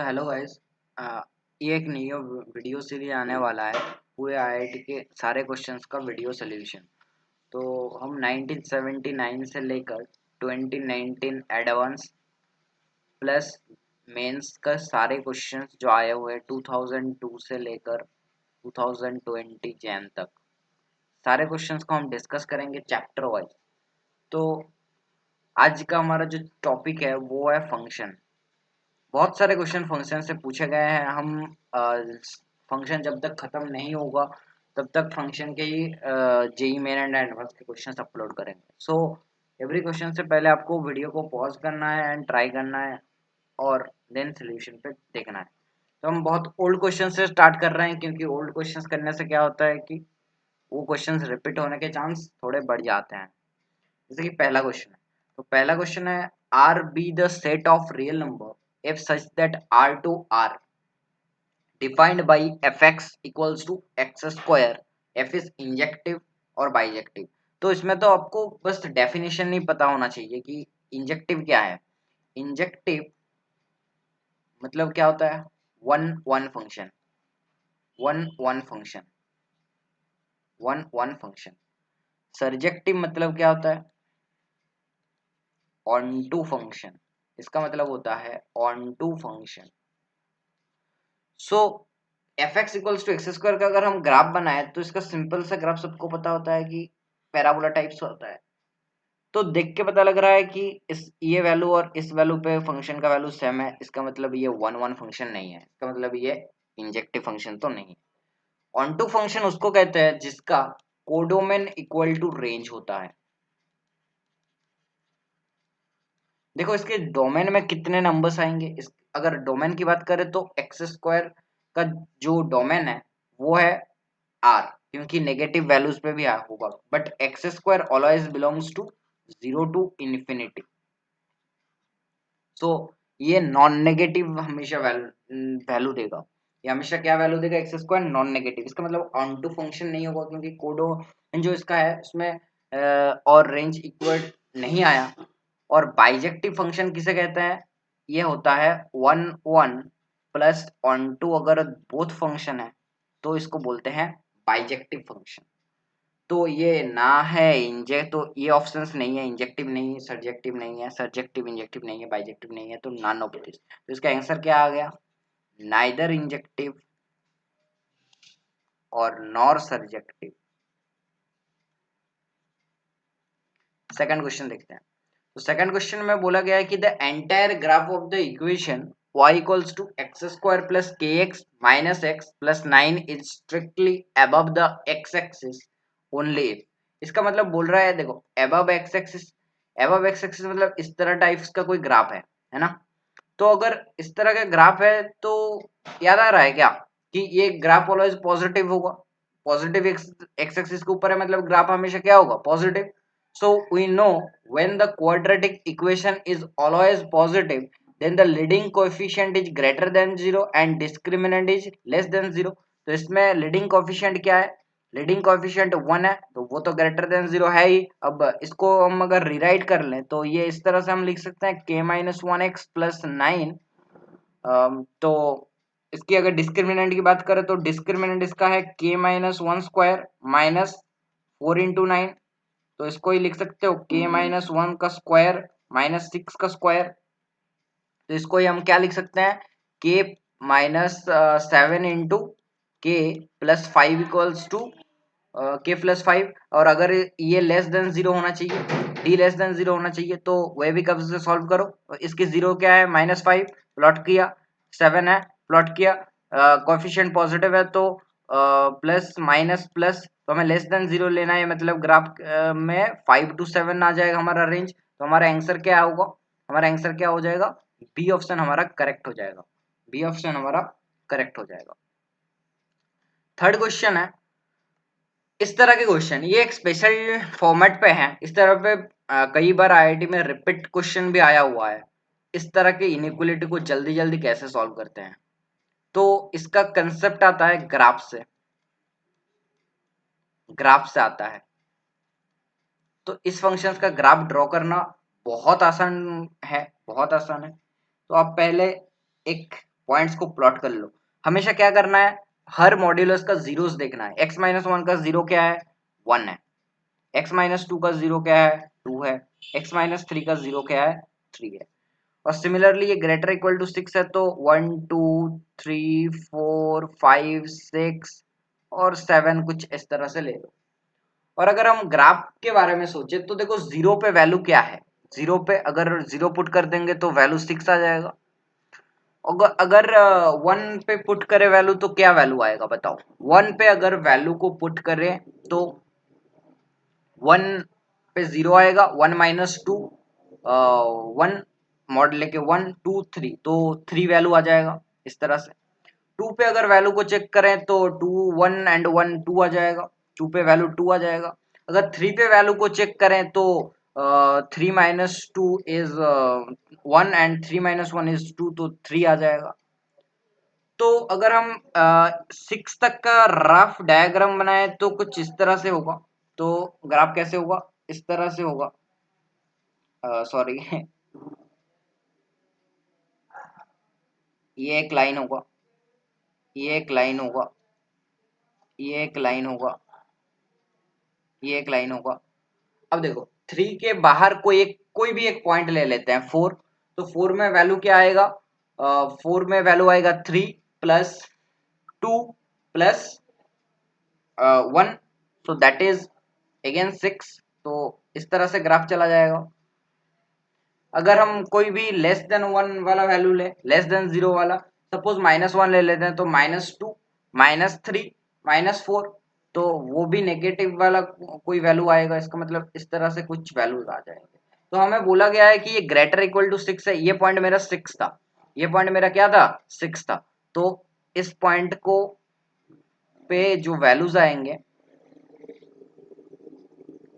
Hello guys. ये एक new video series आने वाला है। पूरे आईआईटी के सारे क्वेश्चंस का वीडियो सोल्यूशन। तो हम 1979 से लेकर 2019 एडवांस प्लस मेंस का सारे क्वेश्चंस जो आए हुए हैं 2002 से लेकर 2020 जैन तक, सारे क्वेश्चंस को हम डिस्कस करेंगे चैप्टर वाइज। तो आज का हमारा जो टॉपिक है वो है फंक्शन। बहुत सारे क्वेश्चन फंक्शन से पूछे गए हैं। हम फंक्शन जब तक खत्म नहीं होगा तब तक फंक्शन के ही जेई मेन एंड एडवांस के क्वेश्चंस अपलोड करेंगे। सो एवरी क्वेश्चन से पहले आपको वीडियो को पॉज करना है एंड ट्राई करना है और देन सोल्यूशन पे देखना है। तो हम बहुत ओल्ड क्वेश्चन से स्टार्ट कर रहे हैं क्योंकि ओल्ड क्वेश्चंस करने से क्या होता है कि वो क्वेश्चंस रिपीट होने के चांस थोड़े बढ़ जाते हैं। जैसे कि पहला क्वेश्चन है, तो पहला क्वेश्चन है R be the set of real number if such that r to r defined by fx equals to x square, f is injective और बाइजेक्टिव। तो इसमें तो आपको बस डेफिनेशन नहीं पता होना चाहिए कि इंजेक्टिव क्या है। इंजेक्टिव मतलब क्या होता है? One one function, one one function, one one function. Surjective मतलब क्या होता है? Onto function. इसका मतलब होता है onto function. So f x equals to x square का अगर हम ग्राफ बनाए तो इसका सिंपल सा ग्राफ सबको पता होता है कि पैराबोला टाइप्स होता है। तो देख के पता लग रहा है कि इस ये वैल्यू और इस वैल्यू पे फंक्शन का वैल्यू सेम है। इसका मतलब ये वन वन फंक्शन नहीं है, इसका मतलब ये इंजेक्टिव फंक्शन तो नहीं है। ऑन टू फंक्शन उसको कहते हैं जिसका कोडोमेन इक्वल टू रेंज होता है। देखो इसके डोमेन में कितने नंबर्स आएंगे। इस अगर डोमेन की बात करें तो एक्स स्क्वायर का जो डोमेन है वो है आर, क्योंकि नेगेटिव वैल्यूज पे भी आर होगा। But x square always belongs to 0 to infinity. So ये नॉन नेगेटिव हमेशा वैल्यू देगा। ये हमेशा क्या वैल्यू देगा? X square non negative. इसका मतलब ऑन टू फंक्शन नहीं होगा क्योंकि कोडो जो इसका है उसमें और रेंज इक्वल नहीं आया। और बाइजेक्टिव फंक्शन किसे कहते हैं? ये होता है one one plus onto. अगर बोथ फंक्शन है तो इसको बोलते हैं बाइजेक्टिव फंक्शन। तो ये ना है इंजेक्ट, तो ये ऑप्शंस नहीं है। इंजेक्टिव नहीं है, सर्जेक्टिव नहीं है, सर्जेक्टिव इंजेक्टिव नहीं है, बाइजेक्टिव नहीं है, तो नॉन ऑफ दिस। तो इसका आंसर क्या आ गया? नाइदर इंजेक्टिव और नॉर सर्जेक्टिव। सेकंड क्वेश्चन देखते हैं। तो सेकंड क्वेश्चन में बोला गया है कि the entire graph of the equation y equals to x square plus k x minus x plus 9 is strictly above the x axis only if. इसका मतलब बोल रहा है, देखो above x axis, above x axis मतलब इस तरह types का कोई ग्राफ है ना। तो अगर इस तरह का ग्राफ है तो याद आ रहा है क्या कि ये ग्राफ ऑलवेज पॉजिटिव होगा। पॉजिटिव एक्स एक्सिस के ऊपर है मतलब ग्राफ हमेशा क्या होगा? Positive. So we know when the quadratic equation is always positive, then the leading coefficient is greater than 0 and discriminant is less than 0. तो इसमें leading coefficient क्या है? leading coefficient 1 है तो वो तो greater than 0 है ही। अब इसको हम अगर rewrite कर लें तो ये इस तरह से हम लिख सकते हैं k minus 1x plus 9। तो इसकी अगर डिस्क्रिमिनेंट की बात करें तो डिस्क्रिमिनेंट इसका है k minus one square minus 4 into 9। तो इसको ही लिख सकते हो k माइनस वन का स्क्वायर माइनस 6 का स्क्वायर। तो इसको ही हम क्या लिख सकते हैं? k माइनस 7 इंटू के प्लस 5 इक्वल्स टू के प्लस 5। और अगर ये लेस देन 0 होना चाहिए, d लेस देन 0 होना चाहिए, तो वह भी कब से सॉल्व करो। इसके 0 क्या है? -5 प्लॉट किया, 7 है प्लॉट किया, कोएफिशिएंट पॉजिटिव है तो प्लस माइनस प्लस, तो हमें लेस देन 0 लेना है। मतलब ग्राफ में 5 to 7 आ जाएगा हमारा रेंज। तो हमारा आंसर क्या होगा? हमारा आंसर क्या हो जाएगा? बी ऑप्शन हमारा करेक्ट हो जाएगा। बी ऑप्शन हमारा करेक्ट हो जाएगा। थर्ड क्वेश्चन है, इस तरह के क्वेश्चन ये एक स्पेशल फॉर्मेट पे है। इस तरह पे कई बार आईआईटी में रिपीट क्वेश्चन भी आया हुआ है। इस तरह के इनइक्वालिटी को जल्दी जल्दी कैसे सॉल्व करते हैं? तो इसका कंसेप्ट आता है ग्राफ से, ग्राफ से आता है। तो इस फंक्शन का ग्राफ ड्रॉ करना बहुत आसान है, बहुत आसान है। तो आप पहले एक पॉइंट्स को प्लॉट कर लो। हमेशा क्या करना है, हर मॉड्यूलस का जीरोस देखना है। x माइनस वन का जीरो क्या है, 1 है। x माइनस टू का जीरो क्या है, 2 है। x माइनस थ्री का जीरो क्या है, 3 है। और सिमिलरली ये ग्रेटर इक्वल टू 6 है तो 1 2 3 4 5 6 और 7 कुछ इस तरह से ले लो। और अगर हम ग्राफ के बारे में सोचे तो देखो जीरो पे वैल्यू क्या है, जीरो पे अगर जीरो पुट कर देंगे तो वैल्यू 6 आ जाएगा। अगर 1 पे पुट करे वैल्यू तो क्या वैल्यू आएगा बताओ। 1 पे अगर वैल्यू को पुट करें तो 1 पे 0 आएगा, 1 माइनस टू 1 मॉड लेके 1 2 3 तो 3 वैल्यू आ जाएगा इस तरह से। 2 पे अगर वैल्यू को चेक करें तो 2 1 एंड 1 2 आ जाएगा, 2 पे वैल्यू 2 आ जाएगा। अगर 3 पे वैल्यू को चेक करें तो 3 minus two is 1 and 3 minus one is 2 तो 3 आ जाएगा। तो अगर हम 6 तक का रफ डायग्राम बनाए तो कुछ इस तरह से होगा। तो ग्राफ कैसे होगा, इस तरह से होगा, सॉरी ये एक लाइन होगा, ये एक लाइन होगा, ये एक लाइन होगा, ये एक लाइन होगा। अब देखो 3 के बाहर कोई भी एक पॉइंट ले लेते हैं 4, तो 4 में वैल्यू क्या आएगा, 4 में वैल्यू आएगा 3 plus 2 plus 1 so that is again 6। तो इस तरह से ग्राफ चला जाएगा। अगर हम कोई भी लेस देन 1 वाला वैल्यू ले, लेस देन 0 वाला, सपोज -1 ले लेते हैं तो -2 -3 -4 तो वो भी नेगेटिव वाला कोई वैल्यू आएगा। इसका मतलब इस तरह से कुछ वैल्यूज आ जाएंगे। तो हमें बोला गया है कि ये ग्रेटर इक्वल टू 6 है, ये पॉइंट मेरा 6 था, ये पॉइंट मेरा क्या था, 6 था। तो इस पॉइंट को पे जो वैल्यूज आएंगे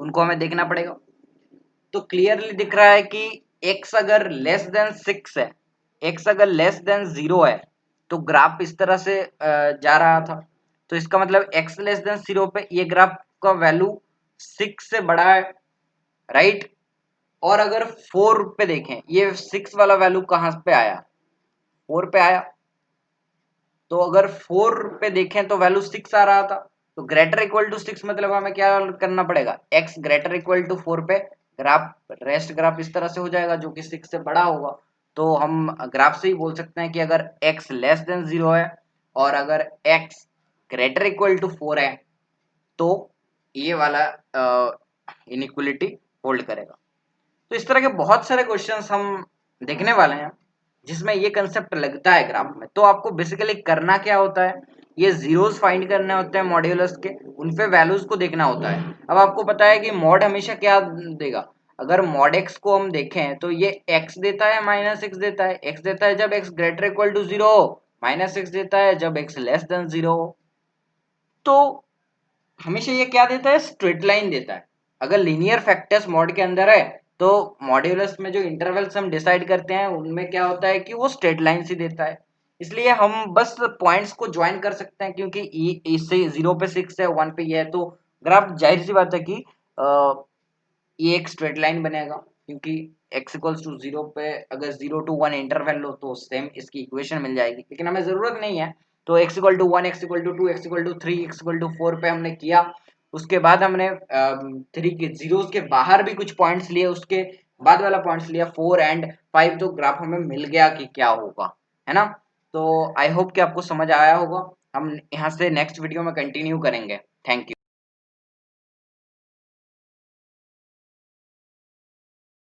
उनको हमें देखना पड़ेगा। तो क्लियरली दिख रहा है कि x अगर लेस देन 6 है, x अगर लेस देन 0 है तो ग्राफ इस तरह से जा रहा था। तो इसका मतलब x लेस देन 0 पे ये ग्राफ का वैल्यू 6 से बड़ा है, राइट। और अगर 4 पे देखें, ये 6 वाला वैल्यू कहां पे आया, 4 पे आया। तो अगर 4 पे देखें तो वैल्यू 6 आ रहा था। तो ग्रेटर इक्वल टू 6 मतलब हमें क्या करना पड़ेगा, x ग्रेटर इक्वल टू 4 पे ग्राफ, रेस्ट ग्राफ इस तरह से हो जाएगा जो कि 6 से बड़ा होगा। तो हम ग्राफ से ही बोल सकते हैं कि अगर x लेस देन 0 है और अगर x ग्रेटर इक्वल टू 4 है तो ये वाला इनइक्वलिटी होल्ड करेगा। तो इस तरह के बहुत सारे क्वेश्चंस हम देखने वाले हैं जिसमें ये कंसेप्ट लगता है ग्राफ में। तो आपको बेसिकली करना क्या होता है, ये जीरोस फाइंड करने होते हैं मॉड्यूलस के, उन पे वैल्यूज को देखना होता है। अब आपको पता है कि मॉड हमेशा क्या देगा, अगर मॉड एक्स को हम देखें तो ये एक्स देता है -x देता है, एक्स देता है जब x greater equal to 0 -x देता है जब एक्स लेस देन 0। तो हमेशा ये क्या देता है, स्ट्रेट लाइन देता है। अगर लीनियर फैक्टर्स मॉड के अंदर है तो मॉड्यूलस में जो इंटरवल्स हम डिसाइड करते हैं उनमें क्या होता है कि वो स्ट्रेट लाइन से देता है। इसलिए हम बस पॉइंट्स को ज्वाइन कर सकते हैं क्योंकि इससे 0 पे 6 है, 1 पे ये है, तो ग्राफ जाहिर सी बात है कि ये एक स्ट्रेट लाइन बनेगा क्योंकि x इक्वल्स टू 0 पे अगर 0 to 1 इंटरवल लो तो सेम इसकी इक्वेशन मिल जाएगी, लेकिन हमें जरूरत नहीं है। तो x equal to 1, x equal to 2, x equal to 3, x equal to 4 पे हमने किया। उसके बाद हमने 3 के जीरोस के बाहर भी कुछ पॉइंट्स लिए, उसके बाद वाला पॉइंट्स लिया 4 एंड 5, तो ग्राफ हमें मिल गया कि क्या होगा, है ना। तो आई होप कि आपको समझ आया होगा। हम यहाँ से नेक्स्ट वीडियो में कंटिन्यू करेंगे। Thank you.